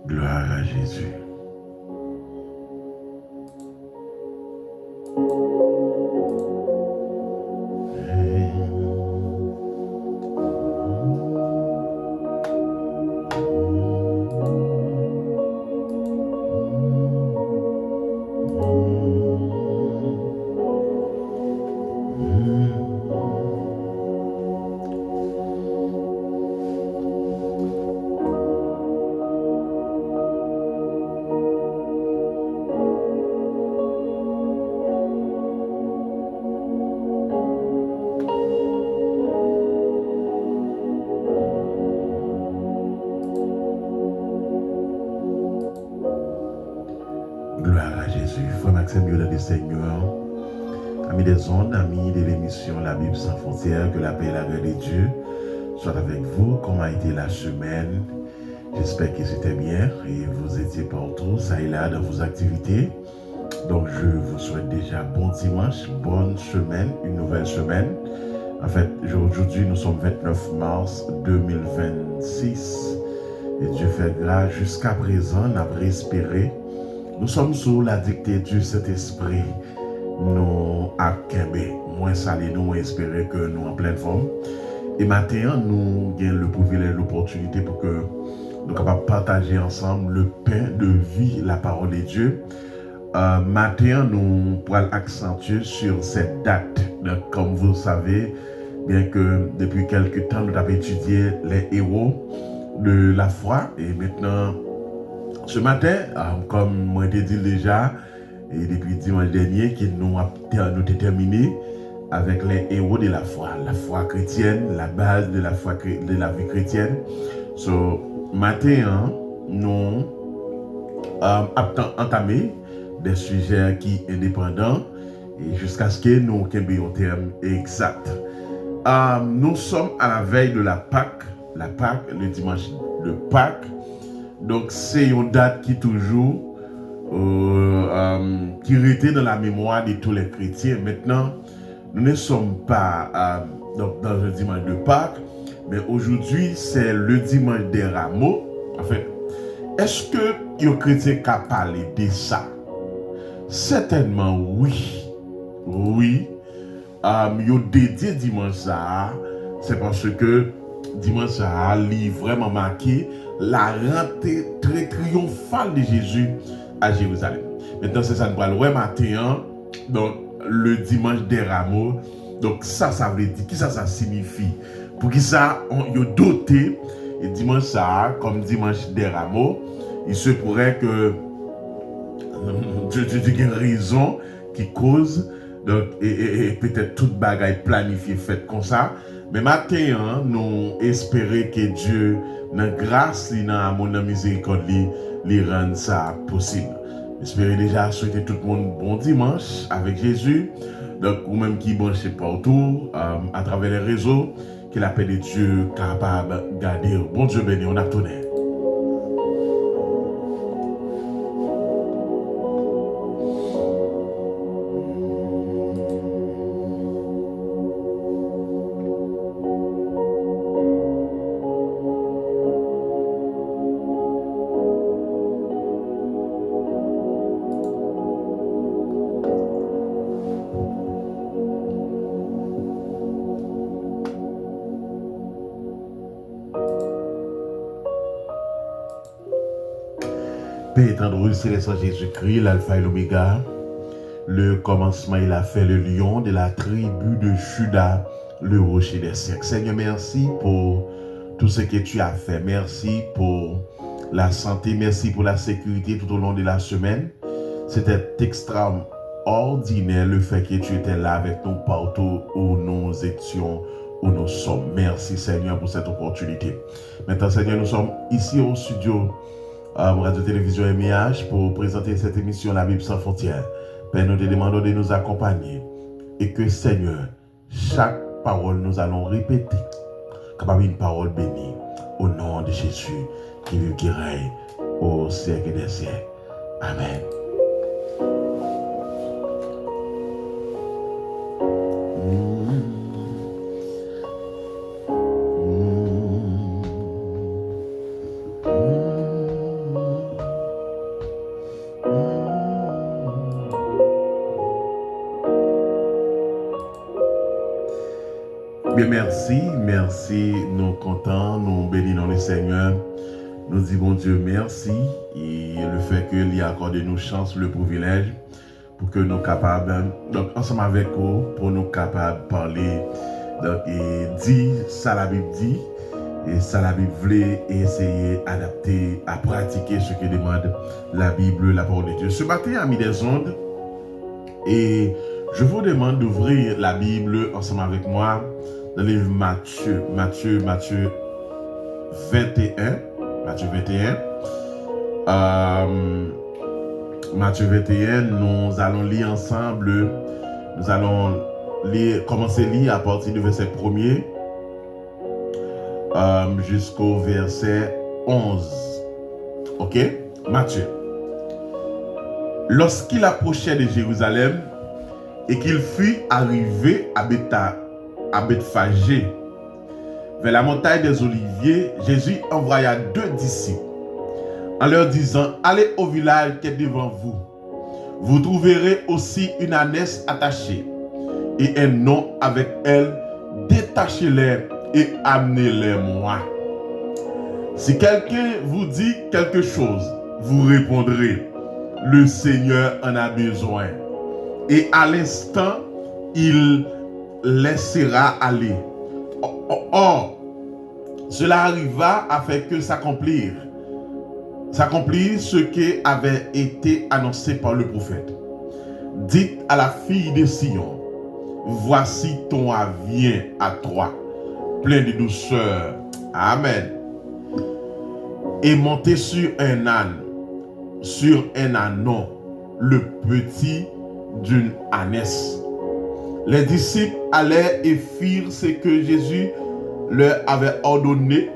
Gloire à Jésus. Gloire à Jésus. Frère Maxime, Dieu du Seigneur, amis des ondes, amis de l'émission La Bible sans frontières, que la paix et la grâce de Dieu soient avec vous. Comment a été la semaine? J'espère que c'était bien et vous étiez partout, ça et là, dans vos activités. Donc, je vous souhaite déjà bon dimanche, bonne semaine, une nouvelle semaine. En fait, aujourd'hui, nous sommes 29 mars 2026 et Dieu fait grâce jusqu'à présent, on a espéré. Nous sommes sous la dictée du Saint-Esprit. Nous avons moins salé, nous espérer que nous en pleine forme. Et maintenant, nous avons le privilège, l'opportunité pour que nous capables de partager ensemble le pain de vie, la parole de Dieu. Maintenant, nous pourrons accentuer sur cette date. Donc, comme vous le savez, bien que depuis quelques temps, nous avons étudié les héros de la foi. Et maintenant, ce matin, comme moi je dit déjà, et depuis dimanche dernier, que nous avons terminé avec les héros de la foi chrétienne, la base de la foi de la vie chrétienne. So, matin, nous avons entamé des sujets qui sont indépendants et jusqu'à ce que nous ayons un terme exact. Nous sommes à la veille de la Pâque, le dimanche de Pâques. Donc, c'est une date qui toujours qui était dans la mémoire de tous les chrétiens. Maintenant, nous ne sommes pas dans le dimanche de Pâques, mais aujourd'hui, c'est le dimanche des rameaux. En fait, est-ce que les chrétiens peuvent parler de ça? Certainement, oui. Oui. Ils ont dédié dimanche ça, c'est parce que dimanche ça a vraiment marqué la rentrée très triomphale de Jésus à Jérusalem. Maintenant, c'est ça, nous parlons le matin, donc le dimanche des rameaux. Donc, ça veut dire, qui ça signifie? Pour qui ça, on a doté, et dimanche ça, comme dimanche des rameaux, il se pourrait que je dis une raison qui cause, donc, et peut-être toute bagaille planifiée, faite comme ça. Mais maintenant, nous espérons que Dieu, dans grâce, dans amour, dans miséricorde, lui rende ça possible. J'espère déjà souhaiter tout le monde bon dimanche avec Jésus. Donc, ou même qui branche partout, à travers les réseaux, que la paix de Dieu capable de garder. Bon Dieu béni, on a tourné. Père étendru, céleste Jésus-Christ, l'alpha et l'oméga, le commencement, il a fait le lion de la tribu de Juda, le rocher des siècles. Seigneur, merci pour tout ce que tu as fait. Merci pour la santé, merci pour la sécurité tout au long de la semaine. C'était extraordinaire le fait que tu étais là avec nous partout où nous étions, où nous sommes. Merci Seigneur pour cette opportunité. Maintenant Seigneur, nous sommes ici au studio Radio-Télévision MIH pour présenter cette émission La Bible sans frontières. Père, nous te demandons de nous accompagner et que Seigneur, chaque parole nous allons répéter, capable une parole bénie au nom de Jésus qui vit, qui règne au siècle des siècles. Amen. Bien, merci, nous contents, nous bénissons le Seigneur. Nous disons, bon Dieu, merci. Et le fait qu'il a accordé nos chances, le privilège, pour que nous soyons capables, donc ensemble avec vous, pour nous capables de parler, donc, et dire ça la Bible dit, et ça la Bible voulait, et essayer d'adapter, à pratiquer ce que demande la Bible, la parole de Dieu. Ce matin, amis des ondes, et je vous demande d'ouvrir la Bible ensemble avec moi dans le livre Matthieu 21. Matthieu 21, nous allons lire ensemble, nous allons commencer à lire à partir du verset 1er jusqu'au verset 11. Ok? Matthieu. Lorsqu'il approchait de Jérusalem et qu'il fut arrivé à Bethphagée, vers la montagne des Oliviers, Jésus envoya 2 disciples en leur disant, allez au village qui est devant vous. Vous trouverez aussi une ânesse attachée et un nom avec elle. Détachez-les et amenez-les moi. Si quelqu'un vous dit quelque chose, vous répondrez, le Seigneur en a besoin. Et à l'instant, il laissera aller. Or, cela arriva afin que s'accomplisse ce qui avait été annoncé par le prophète. Dites à la fille de Sion, voici ton roi vient à toi, plein de douceur. Amen. Et montez sur un âne, sur un ânon, le petit d'une ânesse. Les disciples allaient et firent ce que Jésus leur avait ordonné.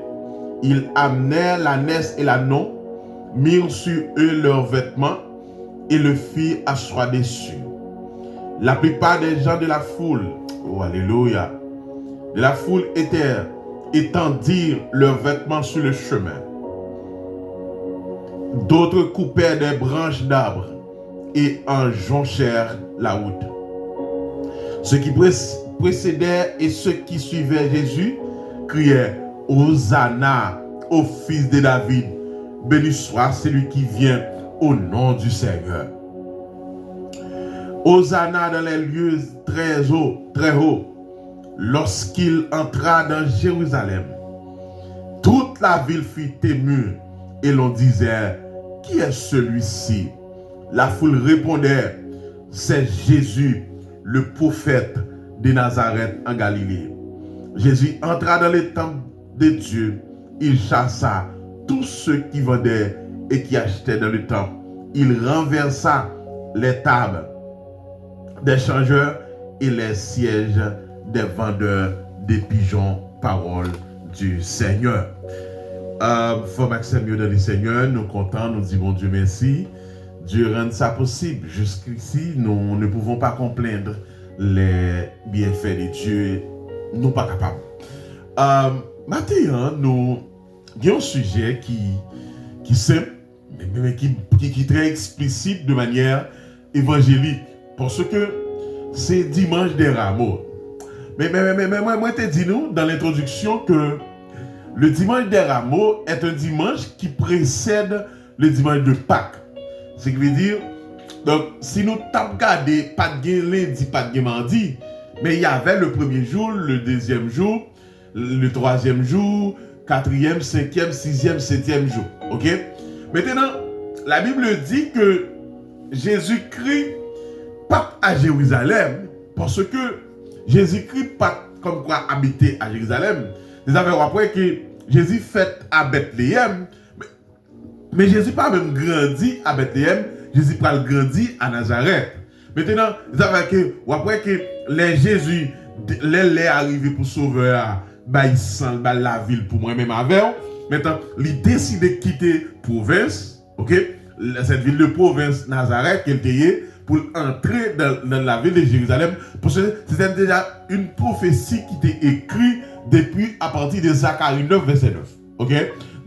Ils amenèrent l'ânesse et l'ânon, mirent sur eux leurs vêtements et le firent asseoir dessus. La plupart des gens de la foule, oh alléluia, de la foule étendirent leurs vêtements sur le chemin. D'autres coupèrent des branches d'arbres et en jonchèrent la route. Ceux qui précédaient et ceux qui suivaient Jésus criaient « Hosanna au fils de David, béni soit celui qui vient au nom du Seigneur. Hosanna dans les lieux très hauts. Lorsqu'il entra dans Jérusalem, toute la ville fut émue et l'on disait « Qui est celui-ci » La foule répondait « C'est Jésus, le prophète de Nazareth en Galilée. » Jésus entra dans le temple de Dieu. Il chassa tous ceux qui vendaient et qui achetaient dans le temple. Il renversa les tables des changeurs et les sièges des vendeurs de pigeons. Parole du Seigneur. Frère Maxime, dans le Seigneur, nous comptons, nous disons Dieu merci. Dieu rend ça possible. Jusqu'ici, nous ne pouvons pas comprendre les bienfaits de Dieu. Nous pas capables. Maintenant, nous avons un sujet qui est simple, mais qui est très explicite de manière évangélique. Parce que c'est dimanche des rameaux. Mais moi, je te dis nous dans l'introduction que le dimanche des rameaux est un dimanche qui précède le dimanche de Pâques. Ce qui veut dire, donc, si nous t'avons regardé, pas de lundi, pas de mardi, mais il y avait le premier jour, le deuxième jour, le troisième jour, quatrième, cinquième, sixième, septième jour. Ok? Maintenant, la Bible dit que Jésus-Christ part à Jérusalem parce que Jésus-Christ part comme quoi habiter à Jérusalem. Vous avez rappelé que Jésus fait à Bethléem, mais Jésus pas même grandi à Bethléem, Jésus pas grandi à Nazareth. Maintenant, vous avez que après que les Jésus les arrivé pour sauver la ville pour moi-même avec. Maintenant, il décide de quitter province, ok? Cette ville de province Nazareth qu'elle était pour entrer dans la ville de Jérusalem, parce que c'était déjà une prophétie qui était écrite depuis à partir de Zacharie 9, verset 9. Ok?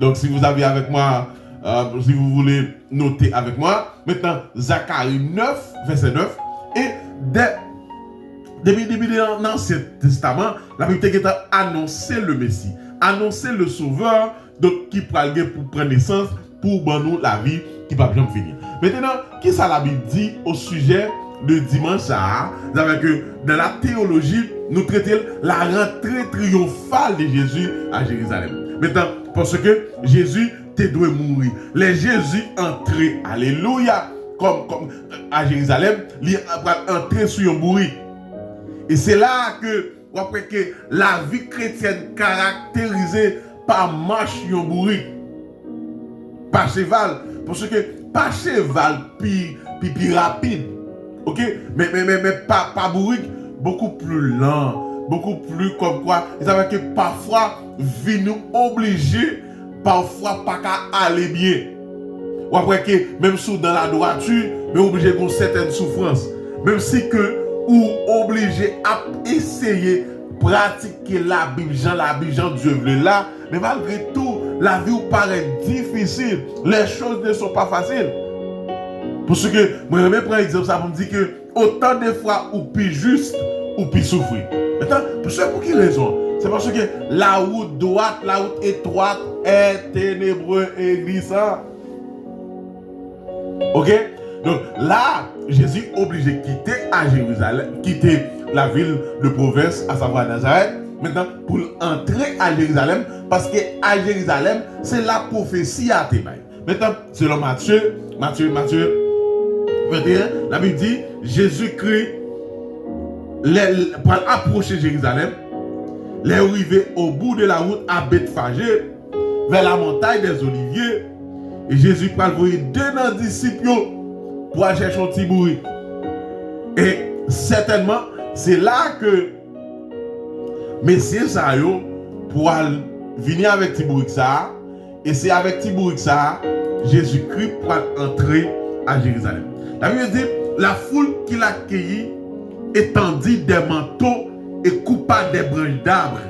Donc, si vous avez avec moi, si vous voulez noter avec moi, maintenant, Zacharie 9, verset 9, et Depuis l'Ancien Testament, la Bible a annoncé le Messie, annoncé le Sauveur, donc qui prend pour prendre naissance, pour nous la vie qui ne va jamais finir. Maintenant, qu'est-ce que la Bible dit au sujet de dimanche ça? C'est-à-dire que dans la théologie, nous traitons la rentrée triomphale de Jésus à Jérusalem. Maintenant, parce que Jésus te doit mourir. Les Jésus entré, alléluia, comme à Jérusalem, il va entrer sur un bourri. Et c'est là que, après que la vie chrétienne caractérisée par marche sur un bourri, par cheval, parce que par cheval plus rapide, ok, mais pas bourri, beaucoup plus lent, beaucoup plus comme quoi, ils savent que parfois, vie nous oblige, parfois pas qu'à aller bien. Ou après que, même si dans la droiture, mais obligé d'une certaine souffrance. Même si que, ou obligé à essayer pratiquer la Bible, Jean Dieu veut là, mais malgré tout, la vie vous paraît difficile. Les choses ne sont pas faciles. Parce que, moi, je vais prendre exemple, ça me dit que, autant de fois, ou puis juste, ou puis souffrir. Maintenant, pour quelle raison? C'est parce que la route droite, la route étroite est ténébreuse et glissante. Ok? Donc là, Jésus est obligé de quitter à Jérusalem, quitter la ville de province, à savoir Nazareth, maintenant pour entrer à Jérusalem, parce que à Jérusalem, c'est la prophétie à Thébaï. Maintenant, selon Matthieu 21, la Bible dit, Jésus-Christ pour approcher Jérusalem, les arrivés au bout de la route à Bethphagée, vers la montagne des Oliviers, et Jésus va envoyer deux disciples pour aller chercher un petit bourri. Et certainement, c'est là que Messieurs ça pour venir avec petit bourri ça, et c'est avec petit bourri ça, Jésus-Christ pour entrer à Jérusalem. La Bible dit, la foule qui l'a accueilli étendit des manteaux et coupa des branches d'arbres,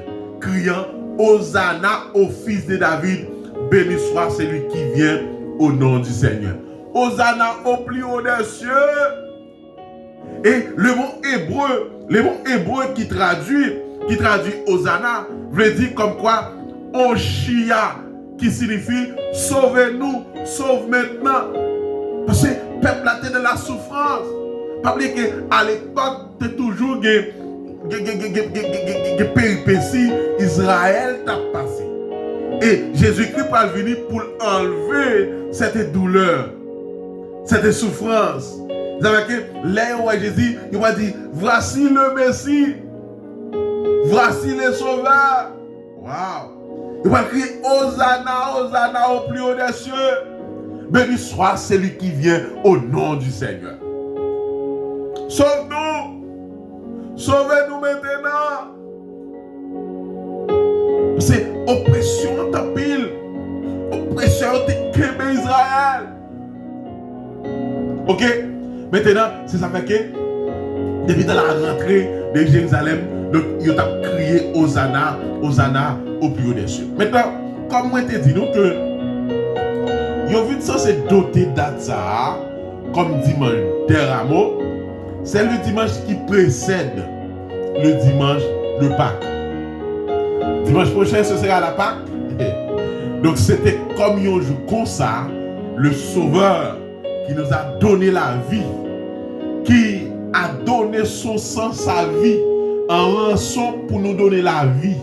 criant Hosanna au fils de David, béni soit celui qui vient au nom du Seigneur. Hosanna au plus haut des cieux. Et le mot hébreu qui traduit Hosanna, veut dire comme quoi Oshia, qui signifie sauvez-nous, sauve maintenant. Parce que le peuple a été de la souffrance. Pas oublier qu'à l'époque, tu toujours des péripéties, Israël t'a passé. Et Jésus-Christ va venir pour enlever cette douleur, cette souffrance. Vous savez que là où Jésus, il va dire, voici le Messie, voici le Sauveur. Waouh! Il va crier, Hosanna, Hosanna au plus haut des cieux. Béni soit celui qui vient au nom du Seigneur. Sauve-nous! Sauvez-nous maintenant! C'est oppression en pile. Oppression de Québec Israël. Ok? Maintenant, c'est ça fait que, depuis dans la rentrée de Jérusalem, donc, il a crié Hosanna, Hosanna au plus haut des cieux. Maintenant, comme moi te dis nous que, il a vu ça c'est doté d'Atsa, comme dimanche des rameaux, c'est le dimanche qui précède le dimanche de Pâques. Dimanche prochain, ce sera la Pâques. Donc, c'était comme un jour comme ça, le Sauveur qui nous a donné la vie, qui a donné son sang, sa vie, en rançon pour nous donner la vie.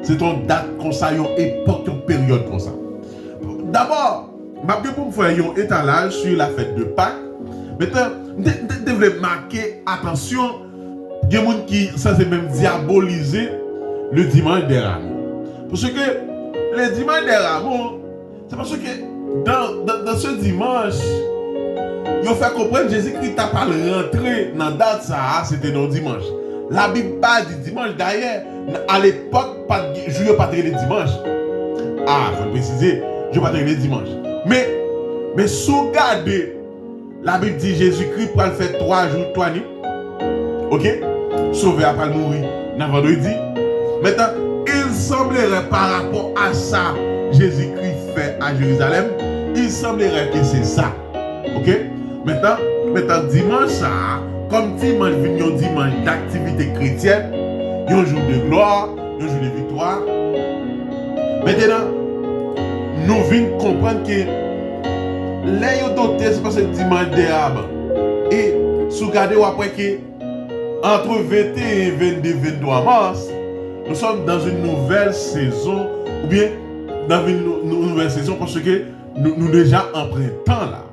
C'est une date comme ça, une époque, une période comme ça. D'abord, je vais vous faire un étalage sur la fête de Pâques. Maintenant, vous devez marquer attention, il y a des gens qui sont même diaboliser le dimanche des rameaux. Parce que le dimanche des rameaux, c'est parce que dans ce dimanche, il fait comprendre que Jésus-Christ n'a pas rentré dans la date, ça, c'était dans le dimanche. La Bible parle du dimanche. D'ailleurs, à l'époque, je ne pas le dimanche. Ah, il faut préciser, je ne pas le dimanche. Mais si vous regardez, la Bible dit Jésus-Christ pour le faire 3 jours, 3 nuits. Ok? Sauvé après mourir dans vendredi. Maintenant, il semblerait par rapport à ça, Jésus-Christ fait à Jérusalem, il semblerait que c'est ça. Ok? Maintenant, dimanche, ça, comme dimanche vient un dimanche d'activité chrétienne, un jour de gloire, un jour de victoire. Maintenant, nous venons comprendre que les dotés, c'est parce que dimanche de arbres. Et si vous regardez après que entre 21, 22, 23 mars, nous sommes dans une nouvelle saison, ou bien dans une nouvelle saison parce que nous déjà en printemps là.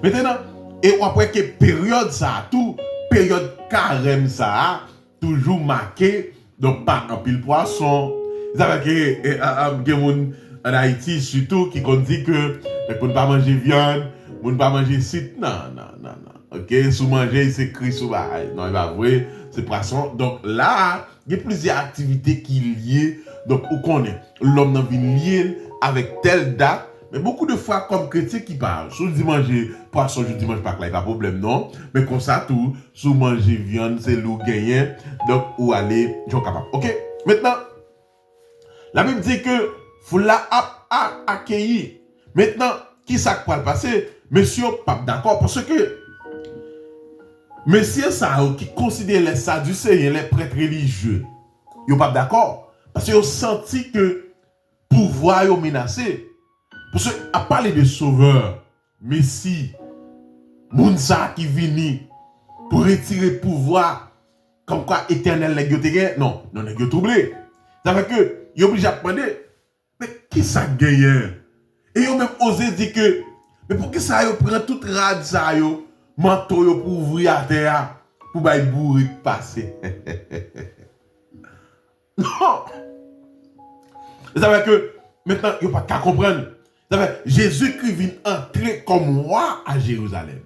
Maintenant, et après que période ça, tout période carême ça, toujours marqué, donc pas en pile poisson. Vous savez que en Haïti surtout qui dit que on ne pas manger viande, on ne pas manger site, non. Ok, si vous mangez, c'est écrit sur la non, il va vrai, c'est poisson. Donc là, il y a plusieurs activités qui sont liées. Donc, on connaît l'homme dans une lié avec telle date. Mais beaucoup de fois, comme chrétien qui parle, si vous dites manger poisson, je dis mange pas, là, il n'y a pas de problème, non. Mais comme ça, tout, si vous mangez viande, c'est l'eau gagnant. Donc, ou aller, je suis capable. Ok, maintenant, la Bible dit que faut la accueillir. Maintenant, qui ça va le passer? Monsieur, pas d'accord, parce que Messieurs ça qui considèrent les Sadducéens, les prêtres religieux, ils ne sont pas d'accord. Parce qu'ils ont senti que le pouvoir est menacé. Parce qu'à parler de sauveur, Messie, Mounsa qui vient pour retirer le pouvoir, comme quoi éternel les gars, non, les gars troublés. Ça veut dire que ils sont obligés de demander, mais qui ça gagne? Et ils ont même osé dire que, mais pour que ça ils prennent toute rade ça yo? Manteau pour ouvrir à terre pour bailler bourri passer. Non. Ça veut dire que maintenant, il n'y a pas qu'à comprendre. Ça veut dire Jésus-Christ vient entrer comme roi à Jérusalem.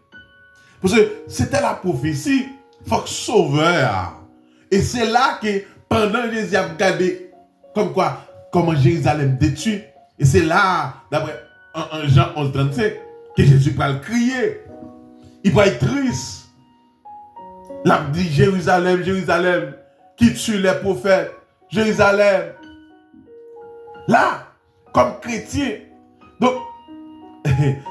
Parce que c'était la prophétie, il faut que sauveur. Et c'est là que pendant Jésus a regardé comme quoi, comment Jérusalem détruit. Et c'est là, d'après Jean 11:35, que Jésus va le crier. Il va être triste. L'a dit Jérusalem, Jérusalem, qui tue les prophètes. Jérusalem. Là, comme chrétien, donc,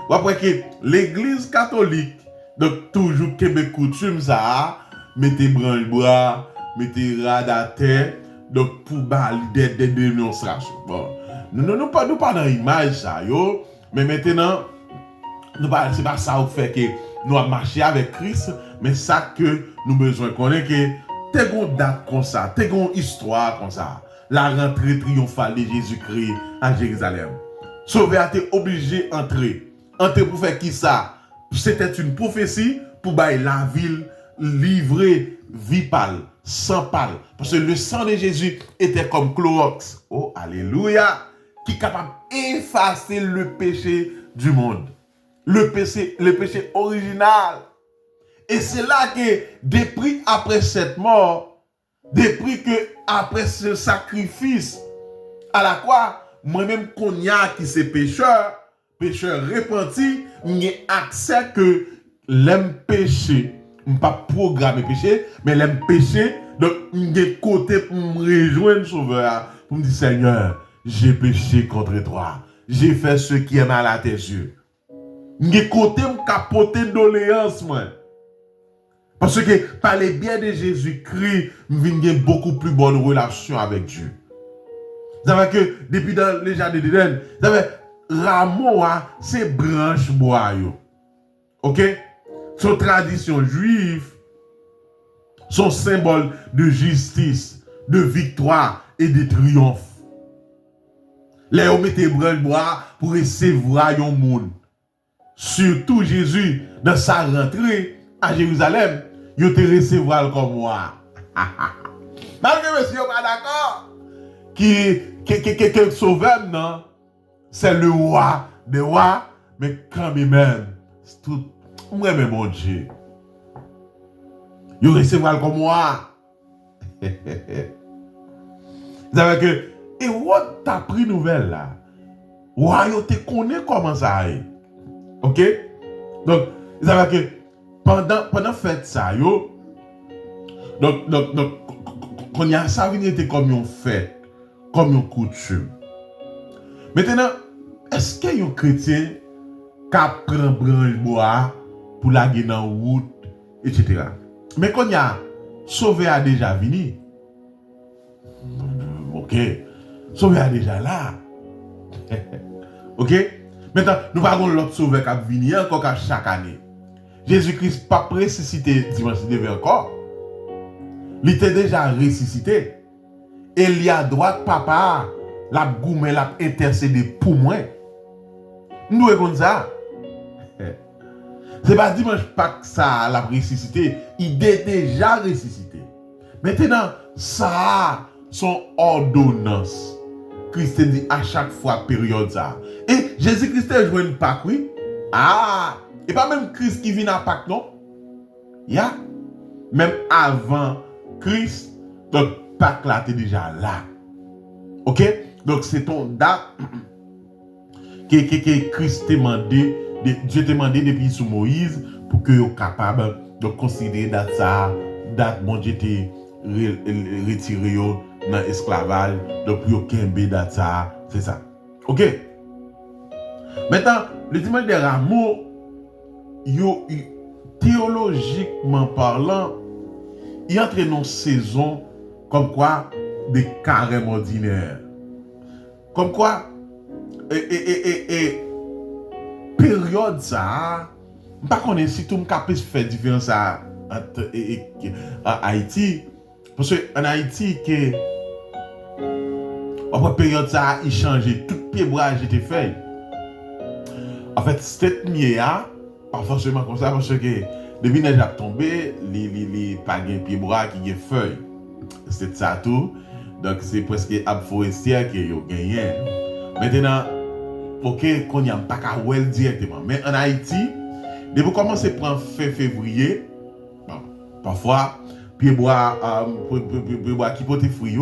après que l'église catholique, donc toujours Québec coutume ça, mettez branche bois, mettez rad à terre, donc pour balayer des démonstrations. Bon, nous pas dans l'image ça, yo, mais maintenant, c'est pas ça qui fait que nous avons marché avec Christ, mais ça que nous besoin connaître que t'es une date comme ça, t'es une histoire comme ça. La rentrée triomphale de Jésus-Christ à Jérusalem. Sauvé a été obligé d'entrer. Entrer pour faire qui ça? C'était une prophétie pour bailler la ville livrée, vie pâle, sans pâle. Parce que le sang de Jésus était comme Clorox. Oh, alléluia! Qui est capable d'effacer le péché du monde. Le péché original. Et c'est là que, depuis après cette mort, depuis que après ce sacrifice à la croix, moi-même qu'on y a qui c'est pécheur repenti, j'ai accès que l'aime péché, pas programmer péché, mais l'aime péché, donc j'ai côté pour me rejoindre sauveur, pour me dire Seigneur, j'ai péché contre toi, j'ai fait ce qui est mal à tes yeux. J'ai côté me capoter doléance moi. Parce que par les biens de Jésus-Christ, j'ai beaucoup plus bonne relation avec Dieu. Vous savez que depuis dans les jardins d'Éden, vous savez, rameau, c'est branche bois. Ok? Son tradition juive, son symbole de justice, de victoire et de triomphe. Là, on mettait branche bois pour recevoir un monde. Surtout Jésus, dans sa rentrée à Jérusalem, il te recevoir comme moi. Malgré monsieur pas d'accord, qui sauveur, non, c'est le roi des rois, mais quand même, c'est tout, moi-même, mon Dieu. Il recevoir comme moi. Vous savez que, et what t'as pris nouvelle là? Roi, yo te connaît comment ça aille. Ok? Donc, vous savez que pendant fête ça, yo, donc, quand y a ça, était comme une fête, comme une coutume. Maintenant, est-ce qu'il y a un chrétien qui prend branche bois pour la guer dans route, etc. Mais quand il y a sauvé a déjà venu. Ok. Sauvé a déjà là. Ok. Maintenant, nous parlons de l'autre sauvé qui a venu encore chaque année. Jésus-Christ pas ressuscité dimanche dernier encore. Il était déjà ressuscité. Et il y a droit papa, la goumé, la intercédé pour moi. Nous comme ça. C'est pas dimanche pas que ça l'a ressuscité, il est déjà ressuscité. Maintenant, ça son ordonnance. Christ dit à chaque fois période ça. Et Jésus-Christ a joué une Pâque, oui. Ah, et pas même Christ qui vient à Pâque, non? Ya. Même avant Christ, donc Pâque là, t'es déjà là. Ok? Donc c'est ton date que Christ t'a demandé, Dieu t'a demandé depuis sous Moïse pour que vous capable de considérer date bon Dieu t'a retiré dans l'esclavage, donc pour que date ça, c'est ça. Ok? Maintenant, le dimanche des rameaux, théologiquement parlant, il entre dans une saison comme quoi des carèmes ordinaires. Comme quoi, période ça, je ne sais pas si tout le monde fait différence entre Haïti. Parce qu'en Haïti, après période ça, il changeait, tout pied bois j'étais fait. En fait, cette nuit pas forcément comme ça, parce que depuis que j'ai tombé, les pas de pied bois qui ont feuilles. C'est ça tout. Donc c'est presque arbre forestier qui a gagné. Maintenant, ok, qu'on n'y a pas qu'à well directement. Mais en Haïti, depuis commencer à prendre fin février, bon, parfois, pied bois qui porte fruits,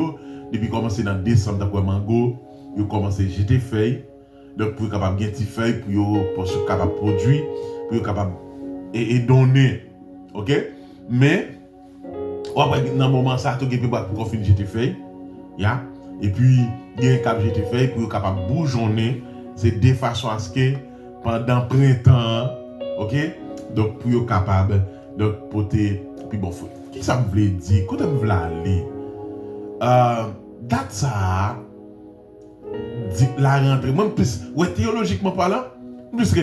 depuis commencer dans décembre, d'après mango, ils commencent à jeter feuilles. Donc pour être capable de gagner des feuilles, pour être capable de produire, pour être capable de donner. Ok? Mais, après, dans le moment ça, tu peux pour finir jeter feuilles. Yeah? Et puis, il y a un cap jeter feuilles pour être capable de bourgeonner. C'est de façon à ce que pendant le printemps, ok? Donc pour être capable de porter. Puis bon, qui ça me voulait dire? Quand me voulait aller? Date ça. La rentrée, même plus, ouais, théologiquement parlant, plus que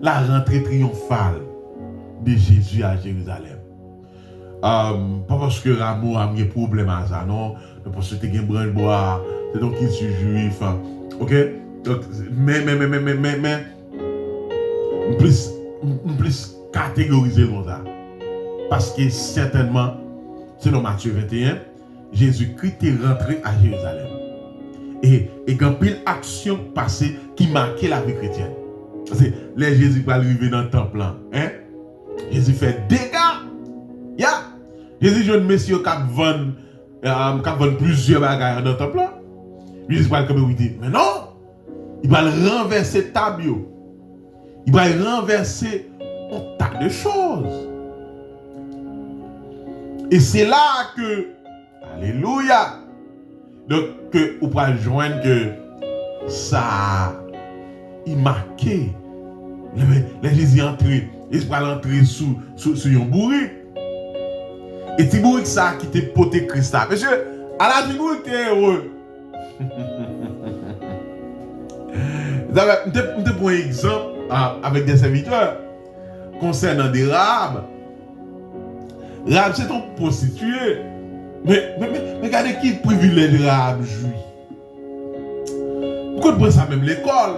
la rentrée triomphale de Jésus à Jérusalem. Pas parce que Rameau a un problème à ça, non, parce que tu as un brin de bois, c'est donc qu'il est juif, ok? Donc, mais, plus catégoriser comme ça. Parce que certainement, selon Matthieu 21, Jésus-Christ est rentré à Jérusalem. Et quand pile action passée qui marquait la vie chrétienne. Parce que les Jésus va arriver dans le temple, hein? Jésus fait dégâts. Yeah. Jésus jeune monsieur qui vend plusieurs bagages dans le temple. Jésus va comme il dit, mais non, il va renverser le tableau. Il va renverser un tas de choses. Et c'est là que, alléluia, donc que vous pouvez joindre que ça il marqué. Les Jésus entré, il va entrer sous un bourrique. Et petit bourrique ça qui te poté Christ. Parce que à la petit bourrique t'es heureux. Je prends un exemple avec des serviteurs concernant des Rahab. Rahab c'est ton prostitué. Mais regardez qui privilège Rahab jouit. Pourquoi tu prends ça même l'école?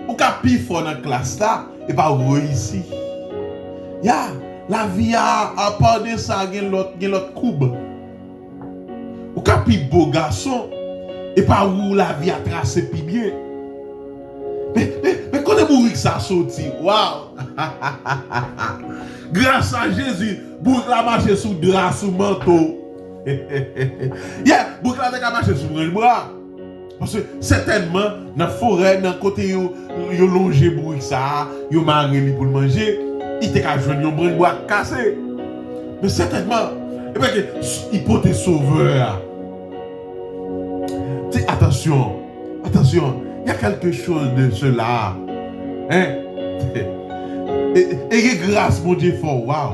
Ou qu'à pire fort dans la classe là et pas réussi. Ya, la vie a part de ça, il y a l'autre coupe. Ou qu'à pire beau garçon et pas où la vie a tracé puis bien. Mais quand est mourir que ça sorti, waouh! Grâce à Jésus, Bourg la marché sous drap, sous manteau. Yeah, Bourg la marché sous le bras. Parce que certainement, dans la forêt, dans le côté où il a longé Bourg ça, il a marré pour le manger, il était qu'à joindre un brin de bois cassé. Mais certainement, et bien il peut être sauveur. Attention, il y a quelque chose de cela. Hein? Et grâce, mon Dieu, fort, waouh.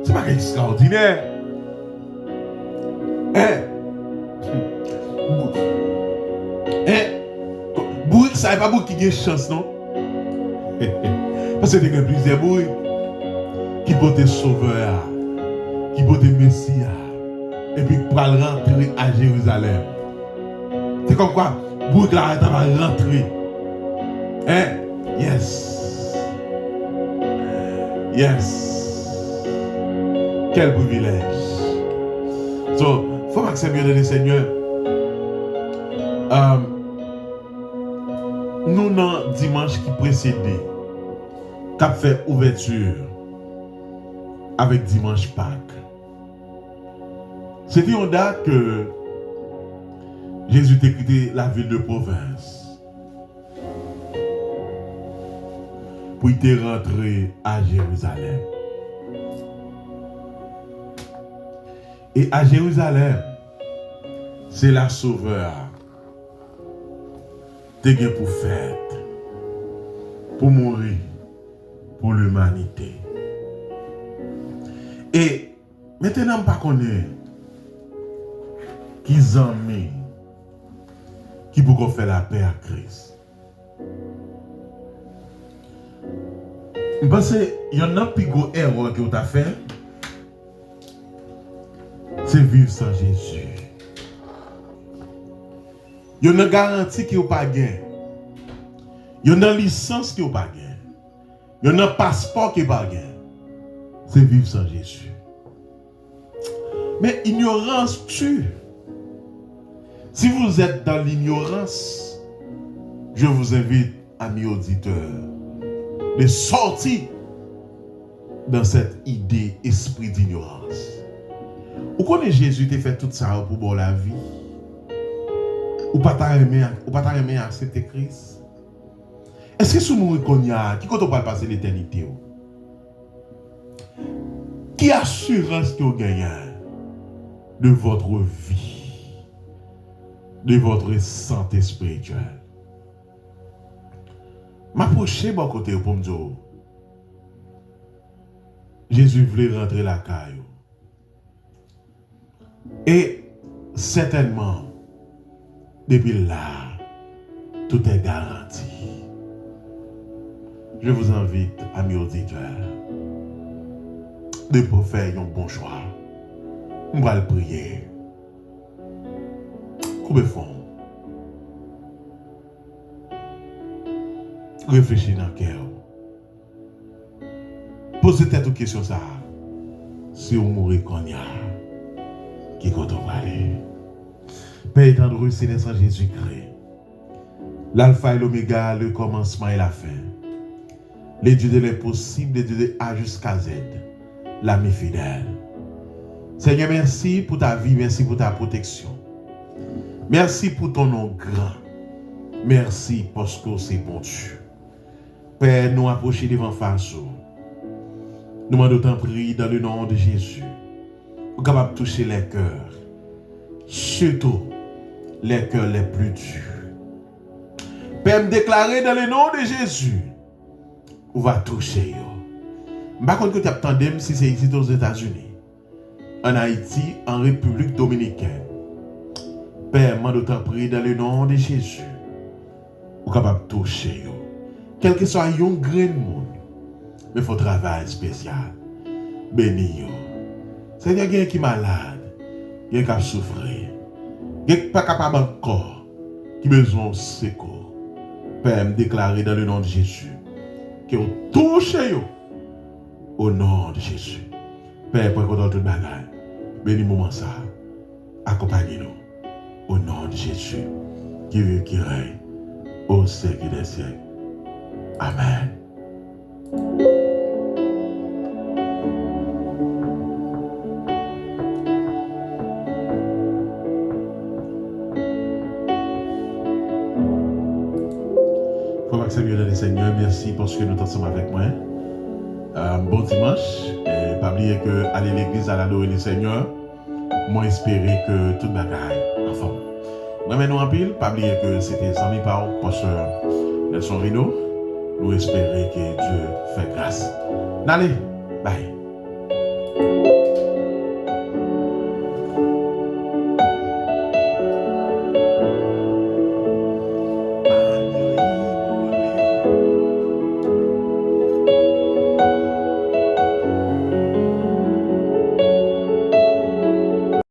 C'est pas extraordinaire. Bourrique, ça n'est pas beaucoup qui a chance, non? Parce que il y a plusieurs bourriques qui peuvent être sauveurs, qui peuvent être Messie, et puis pour rentrer à Jérusalem. C'est comme quoi, bourrique là, elle va rentrer. Yes. Yes. Quel privilège. So, il faut m'accepter le Seigneur. Nous, dans dimanche qui précédait, qu'a fait ouverture avec dimanche Pâques. C'était une date que Jésus t'a quitté la ville de province pour y te rentrer à Jérusalem. Et à Jérusalem, c'est la sauveur t'es bien pour fête, pour mourir pour l'humanité. Et maintenant, je ne connais pas qui amis qui peut faire la paix à Christ. Je pense qu'il y en a plus gros erreur que tu as fait, c'est vivre sans Jésus. Il y a une garantie qui n'est pas gain. Il y a une licence qui n'est pas gain. Il y a un passeport qui n'est pas gain. C'est vivre sans Jésus. Mais ignorance tue. Si vous êtes dans l'ignorance, je vous invite, amis auditeurs, de sortir dans cette idée, esprit d'ignorance. Vous connaissez Jésus qui a fait tout ça pour bon la vie? Ou pas t'aimer accepter Christ? Est-ce que si nous reconnaissons qui quand on va passer l'éternité? Qui assurance que vous gagnez de votre vie, de votre santé spirituelle? M'approcher bon côté pour me dire Jésus voulait rentrer la caille. Et certainement, depuis là, tout est garanti. Je vous invite, amis auditeurs, de faire un bon choix. On va le prier. Coupez fond. Réfléchissez dans le cœur. Posez-vous une question ça. Si vous mourrez qu'on y a, qui compte on va aller? Père étendru, céleste Jésus-Christ, l'alpha et l'oméga, le commencement et la fin, les dieux de l'impossible, les dieux de A jusqu'à Z, l'ami fidèle. Seigneur, merci pour ta vie, merci pour ta protection. Merci pour ton nom grand. Merci parce que c'est bon Dieu. Père, nous approcher devant face. Nous demandons t'en prier dans le nom de Jésus. Pour capable de toucher les cœurs. Surtout les cœurs les plus durs. Père, me déclarer dans le nom de Jésus, on va toucher. Je ne sais pas si tu attendais si c'est ici aux États-Unis, en Haïti, en République dominicaine. Père, je t'en prie dans le nom de Jésus, on est capable de toucher. Quel que soit un grain de monde, mais il faut travail spécial. Béni. Seigneur, il y a qui est malade, il y a qui souffre. Il n'y a pas capable encore, qui a besoin de secours. Père, me déclarer dans le nom de Jésus que vous touchez au nom de Jésus. Père, pour qu'on tout bagaille, bénis moment ça. Accompagnez-nous au nom de Jésus qui vit, qui règne au siècle des siècles. Amen. Seigneur, merci parce que nous sommes avec moi. Bon dimanche. Et pas oublier que aller à l'église à l'adorer le Seigneur, moi espérer que tout bagaille en forme. Moi maintenant en pile, pas oublier que c'était Sami Pao, pasteur Nelson Rino. Nous espérons que Dieu fait grâce. Allez, bye.